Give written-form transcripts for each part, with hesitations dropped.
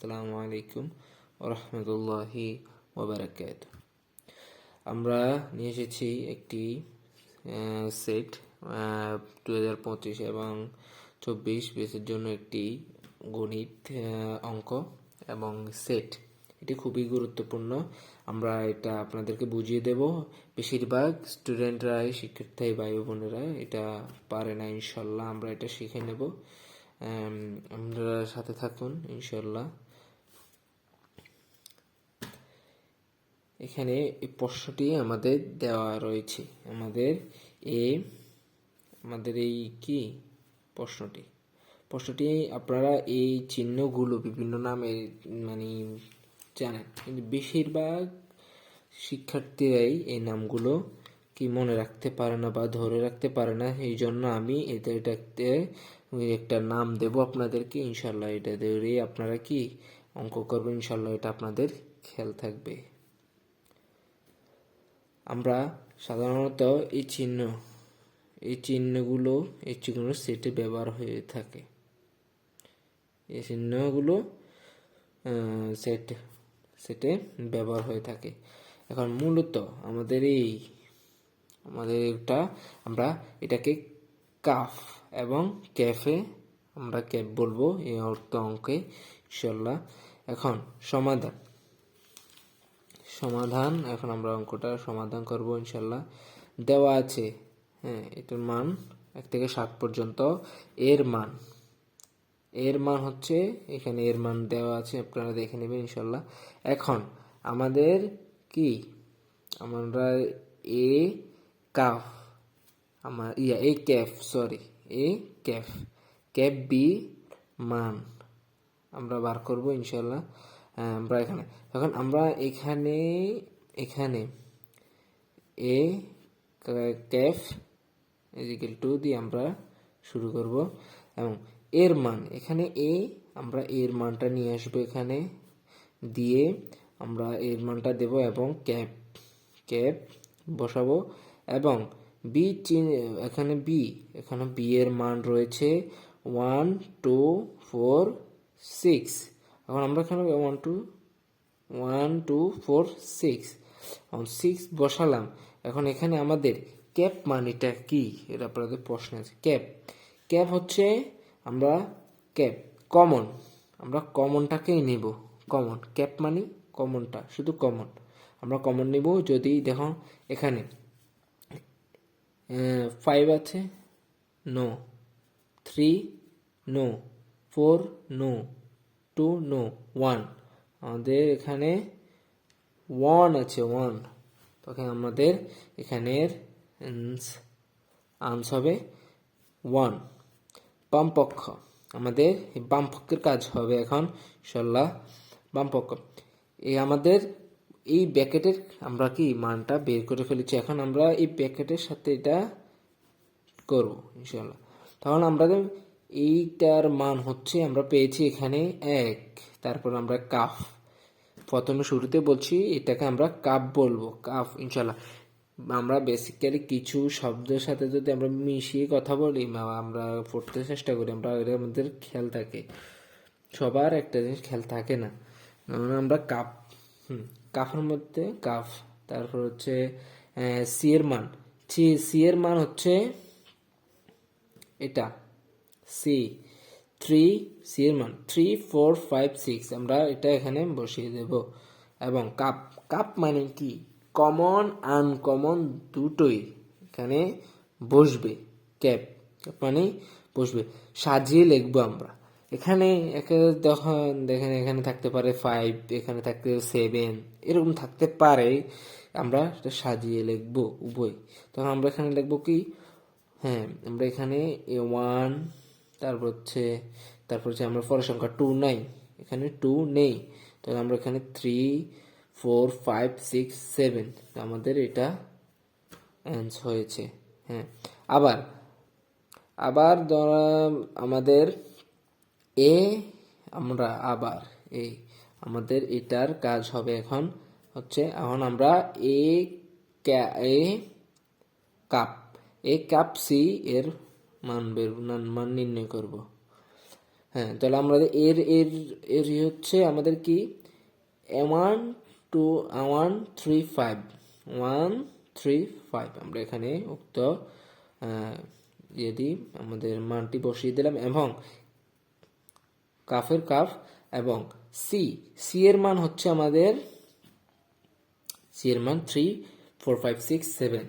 আসসালামু আলাইকুম ওয়া রাহমাতুল্লাহি ওয়া বারাকাতুহু। আমরা নিয়ে এসেছি একটি সেট 2025 এবং 24 বেসের জন্য একটি গণিত অঙ্ক এবং সেট। এটি খুবই গুরুত্বপূর্ণ। আমরা এটা আপনাদেরকে বুঝিয়ে দেব। বেশিরভাগ স্টুডেন্টরাই, শিক্ষার্থী ভাই বোনেরা এটা পারে না। ইনশাল্লাহ আমরা এটা শিখে নেব। আমরা সাথে থাকুন ইনশাল্লাহ। এখানে এই প্রশ্নটি আমাদের দেওয়া রয়েছে। আমাদের এই কি প্রশ্নটি আপনারা এই চিহ্নগুলো বিভিন্ন নামে মানে জানেন, কিন্তু বেশিরভাগ শিক্ষার্থীরাই এই নামগুলো কি মনে রাখতে পারে না বা ধরে রাখতে পারে না। এই জন্য আমি এটাতে একটা নাম দেব আপনাদেরকে। ইনশাল্লাহ এটা ধরে আপনারা কি অঙ্ক করবেন। ইনশাল্লাহ এটা আপনাদের খেয়াল থাকবে। আমরা সাধারণত এই চিহ্নগুলো সেটে ব্যবহার হয়ে থাকে। এই চিহ্নগুলো সেটে ব্যবহার হয়ে থাকে। এখন মূলত আমাদের আমরা এটাকে কাফ এবং ক্যাফে আমরা ক্যাপ বলবো এই অঙ্কে ইনশাল্লাহ। এখন সমাধান এখন আমরা অঙ্কটা সমাধান করব ইনশাল্লাহ। দেওয়া আছে, এটার মান 1 থেকে 7 পর্যন্ত। এর মান হচ্ছে এখানে এর মান দেওয়া আছে, আপনারা দেখে নেবেন ইনশাল্লাহ। এখন আমাদের কি আমরা এ কাফ ক্যাপ বি মান আমরা বার করব ইনশাল্লাহ। আমরা আমরা এখানে এ ক্যাফ ইজিক্যাল টু দিয়ে আমরা শুরু করব এবং এর মান এখানে আমরা এর মানটা নিয়ে আসবো, এখানে দিয়ে আমরা এর মানটা দেব এবং ক্যাপ বসাবো এবং এখানে বি এর মান রয়েছে 1 2 4 6। এখন আমরা এখানে 1 2 4 6 এখন 6 বসালাম। এখন এখানে আমাদের ক্যাপ মানিটা কি, এটা আপনাদের প্রশ্ন আছে। ক্যাপ হচ্ছে আমরা আমরা কমনটাকেই নেব। ক্যাপ মানে কমনটা, শুধু কমন আমরা কমন নেব। যদি দেখো এখানে 5 আছে, নো। 3 নো। 4 নো। 2 নো। 1 আমাদের এখানে 1 আছে, 1। তখন আমাদের এখানের আনসার হবে 1। বামপক্ষ আমাদের বামপক্ষের কাজ হবে এখন ইনশাল্লাহ। বামপক্ষ আমাদের এই ব্র্যাকেটের আমরা কি মানটা বের করে ফেলেছি। এখন আমরা এই ব্র্যাকেটের সাথে এটা করব ইনশাল্লাহ। তখন আমরা এইটার মান হচ্ছে আমরা পেয়েছি এখানে 1। তারপর আমরা কাফ, প্রথমে শুরুতে বলছি এটাকে আমরা কাপ বলবো, কাফ ইনশাল্লাহ। আমরা বেসিক্যালি কিছু শব্দের সাথে যদি আমরা মিশিয়ে কথা বলি, আমরা পড়তে চেষ্টা করি, আমরা এর মধ্যে খেয়াল থাকে। সবার একটা জিনিস খেয়াল থাকে না। আমরা কাফের মধ্যে কাফ, তারপর হচ্ছে সি এর মান হচ্ছে এটা সি 3। সি এর মান 3 4 5 6 আমরা এটা এখানে বসিয়ে দেব। এবং কাপ মানে কি, কমন আনকমন দুটোই এখানে বসবে। ক্যাপ মানে বসবে, সাজিয়ে লিখবো আমরা। এখানে দেখেন এখানে থাকতে পারে 5, এখানে থাকতে 7, এরকম থাকতে পারে। আমরা এটা সাজিয়ে লিখবো উভয়। তখন আমরা এখানে লিখবো কি, আমরা এখানে 1, তারপর হচ্ছে আমরা পরের সংখ্যা 2 নাই, এখানে 2 নেই। তখন আমরা এখানে 3 4 5 6 7 আমাদের এটা অ্যান্সার হয়েছে। আবার ধরা আমাদের আমাদের এটার কাজ হবে এখন আমরা কাপ সি এর মান নির্ণয় করব। হ্যাঁ, তাহলে আমাদের এর এর এর হচ্ছে আমাদের কি 1 2 1 3 5 1 3 5 আমরা এখানে উক্ত যদি আমাদের মানটি বসিয়ে দিলাম এবং কাফের কাফ এবং সি সি এর মান হচ্ছে আমাদের সি এর মান 3 4 5 6 7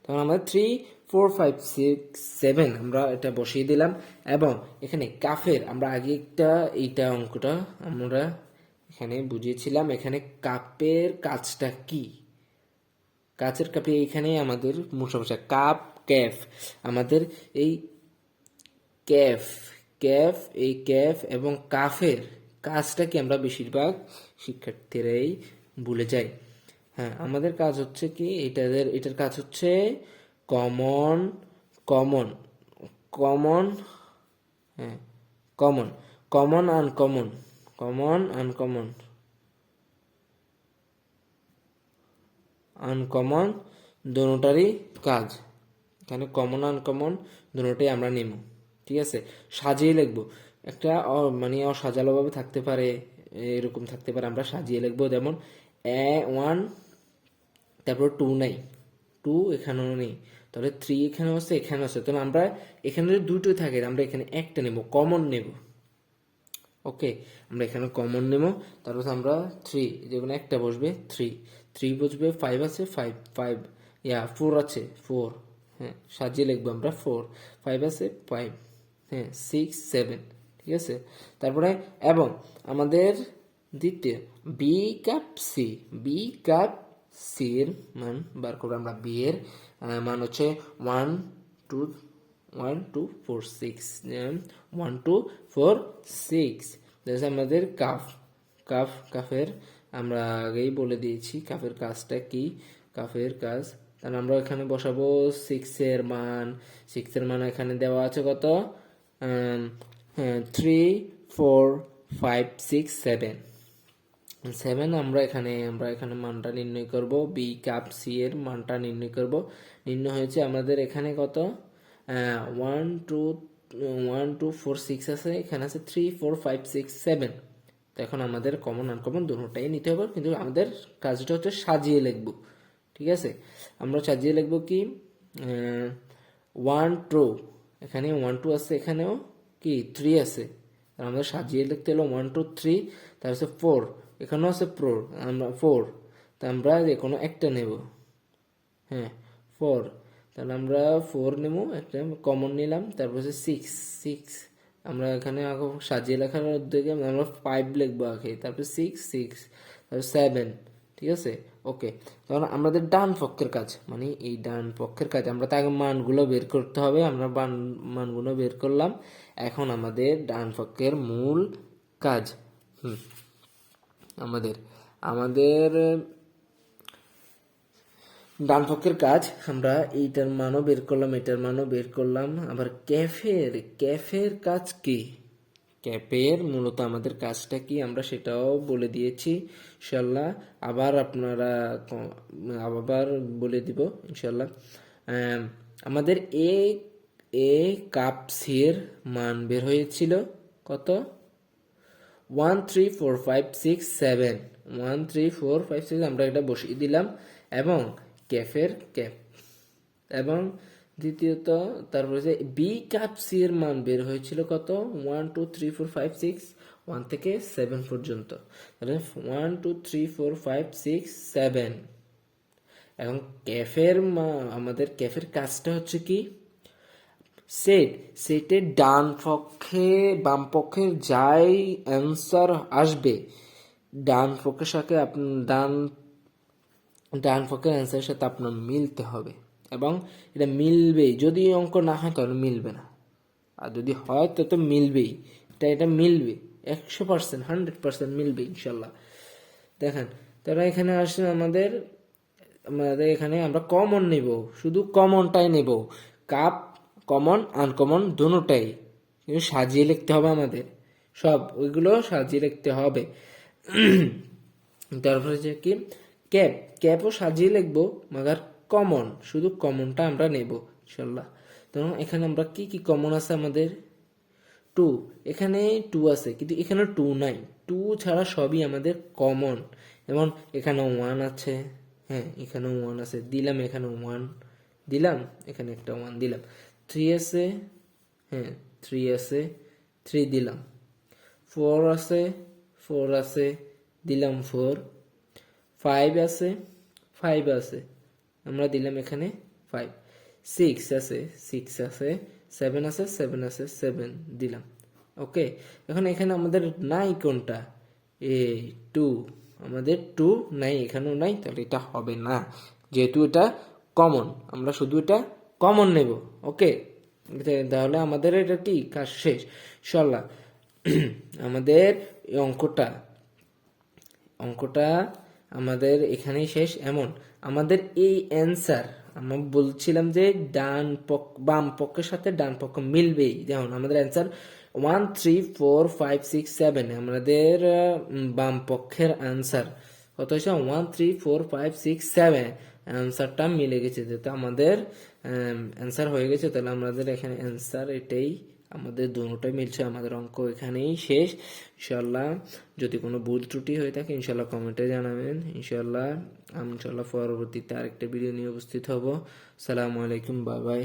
তখন আমরা 3 4 5 6 7 আমরা এটা বসিয়ে দিলাম এবং এখানে কাফের আমরা আগে এইটা অঙ্কটা আমরা এখানে বুঝিয়েছিলাম এখানে কাপের কাজটা কি কাচের কাপে এখানে আমাদের মূল সমস্যা কাপ ক্যাফ আমাদের এই ক্যাফ ক্যাফ এই ক্যাফ এবং কাফের কাজটা কি আমরা বেশিরভাগ শিক্ষার্থীরাই ভুলে যাই হ্যাঁ আমাদের কাজ হচ্ছে কি এটার কাজ হচ্ছে কমন কমন কমন হ্যাঁ common common uncommon common uncommon uncommon দুটোটারই কাজ এখানে কমন আনকমন দুটোটাই আমরা নিব ঠিক আছে সাজিয়ে লিখবো একটা মানে অসাজালোভাবে থাকতে পারে এরকম থাকতে পারে আমরা সাজিয়ে লিখবো যেমন 1 তারপর 2 নাই 2 এখানেও নেই তাহলে 3 এখানেও আছে এখানেও আছে তাহলে আমরা এখানে যদি দুটোই থাকে আমরা এখানে একটা নেব কমন নেব ওকে আমরা এখানে কমন নেব তারপর আমরা 3 যেখানে একটা বসবে 3 বসবে 5 আছে 5 4 আছে 4 হ্যাঁ সাজিয়ে লিখবো আমরা 4 5 আছে 5 হ্যাঁ 6 7 ঠিক আছে তারপরে এবং আমাদের দ্বিতীয় বি কাপ সি এর মান বার করবো আমরা বি এর মান হচ্ছে 1 2 1 2 4 6 1 2 4 6 আমাদের কাফের আমরা আগেই বলে দিয়েছি কাফের কাজটা কি কাফের কাজ তাহলে আমরা এখানে বসাবো 6 এর মান এখানে দেওয়া আছে কত 3 4 5 6 7 আমরা এখানে মানটা নির্ণয় করব বি কাপ সি এর মানটা নির্ণয় করব নির্ণয় হয়েছে আমাদের এখানে কত 1 2 4 6 আছে এখানে আছে 3 4 5 6 7 তো এখন আমাদের কমন আনকমন দুটোটাই নিতে হবে কিন্তু আমাদের কাজটা হচ্ছে সাজিয়ে লিখব ঠিক আছে আমরা সাজিয়ে লিখব কি 1 2 এখানে 1 2 আছে এখানেও কি 3 আছে আমাদের সাজিয়ে লিখতে হলো 1 2 3 তারপর 4 এখানেও আছে 4 আমরা 4 তা আমরা যে কোনো একটা নেব হ্যাঁ 4 তাহলে আমরা 4 নেব একটা কমন নিলাম তারপর হচ্ছে 6 আমরা এখানে সাজিয়ে লেখার উদ্যোগে আমরা 5 লিখবো আগে তারপর 6 তারপর 7 ঠিক আছে ওকে তখন আমাদের ডান পক্ষের কাজ মানে এই ডান পক্ষের কাজ আমরা তাকে মানগুলো বের করতে হবে আমরা মানগুলো বের করলাম এখন আমাদের ডান পক্ষের মূল কাজ আমাদের ডান পক্ষের কাজ আমরা এইটার মানও বের করলাম এটার মানও বের করলাম আবার ক্যাফের কাজ কি ক্যাপের মূলত আমাদের কাজটা কি আমরা সেটাও বলে দিয়েছি ইনশাল্লাহ আবার আপনারা আবার বলে দিব ইনশাল্লাহ আমাদের এ কাপ সির মান বের হয়েছিল কত 1 3 4 5 6 7 1 3 4 5 6 আমরা এটা বসিয়ে দিলাম এবং ক্যাফের ক্যাপ এবং দ্বিতীয়ত তারপরে যে বি কাপ সি এর মান বের হয়েছিল কত 1 2 3 4 5 6 1 থেকে 7 পর্যন্ত তাহলে 1 2 3 4 5 6 7 এখন আমাদের ক্যাফের কাজটা হচ্ছে কি সেটের ডান পক্ষে বাম পক্ষে যাই অ্যান্সার আসবে ডান পক্ষের সাথে ডান পক্ষের অ্যান্সারের সাথে আপনার মিলতে হবে এবং এটা মিলবেই যদি অঙ্ক না হয় তাহলে মিলবে না আর যদি হয় তো মিলবেই এটা মিলবে 100% 100% মিলবে ইনশাল্লাহ দেখেন তারা এখানে আসলে আমাদের এখানে আমরা কমন নেব শুধু কমনটাই নেব কাপ কমন আনকমন দুটোটাই কিন্তু সাজিয়ে লিখতে হবে আমাদের সব ওইগুলো সাজিয়ে লিখতে হবে তারপরে যে কি ক্যাপও সাজিয়ে লিখবো মাগার কমন শুধু কমনটা আমরা নেব ইনশাল্লাহ তো এখানে আমরা কি কমন আছে আমাদের 2 টু, এখানে টু আছে কিন্তু এখানে টু নাই, টু ছাড়া সবই আমাদের কমন। যেমন এখানেও ওয়ান আছে, হ্যাঁ এখানেও ওয়ান আছে, দিলাম এখানেও ওয়ান দিলাম, এখানে একটা ওয়ান দিলাম, থ্রি আছে, হ্যাঁ থ্রি আছে, থ্রি দিলাম, ফোর আছে, ফোর আছে, দিলাম ফোর, ফাইভ আছে, ফাইভ আছে, আমরা দিলাম এখানে ফাইভ, সিক্স আছে, সিক্স আছে, সেভেন আছে, সেভেন আছে, সেভেন দিলাম। ওকে, এখন এখানে আমাদের নাই কোনটা, এই টু, আমাদের টু নাই, এখানেও নাই, তাহলে এটা হবে না, যেহেতু এটা কমন, আমরা শুধু এটা কমন নেব। ওকে, তাহলে আমাদের এটা কি কাজ শেষ ইনশাল্লাহ। আমাদের এই অঙ্কটা আমাদের এখানেই শেষ। এমন আমাদের এই অ্যান্সার, আমরা বলছিলাম যে বাম পক্ষের সাথে ডান পক্ষ মিলবেই, যেমন আমাদের অ্যান্সার 1 3 4 5 6 7, আমাদের বাম পক্ষের অ্যান্সার কত হয়েছে, 1 3 4 5 6 7, অ্যান্সারটা মিলে গেছে, যেহেতু আমাদের অ্যান্সার হয়ে গেছে, তাহলে আমাদের এখানে অ্যান্সার এটাই, আমাদের দুটোটাই মিলছে, আমাদের অঙ্ক এখানেই শেষ ইনশাল্লাহ। যদি কোনো ভুল ত্রুটি হয়ে থাকে ইনশাল্লাহ কমেন্টে জানাবেন। ইনশাল্লাহ পরবর্তীতে আরেকটা ভিডিও নিয়ে উপস্থিত হব। সালামু আলাইকুম, বাই বাই।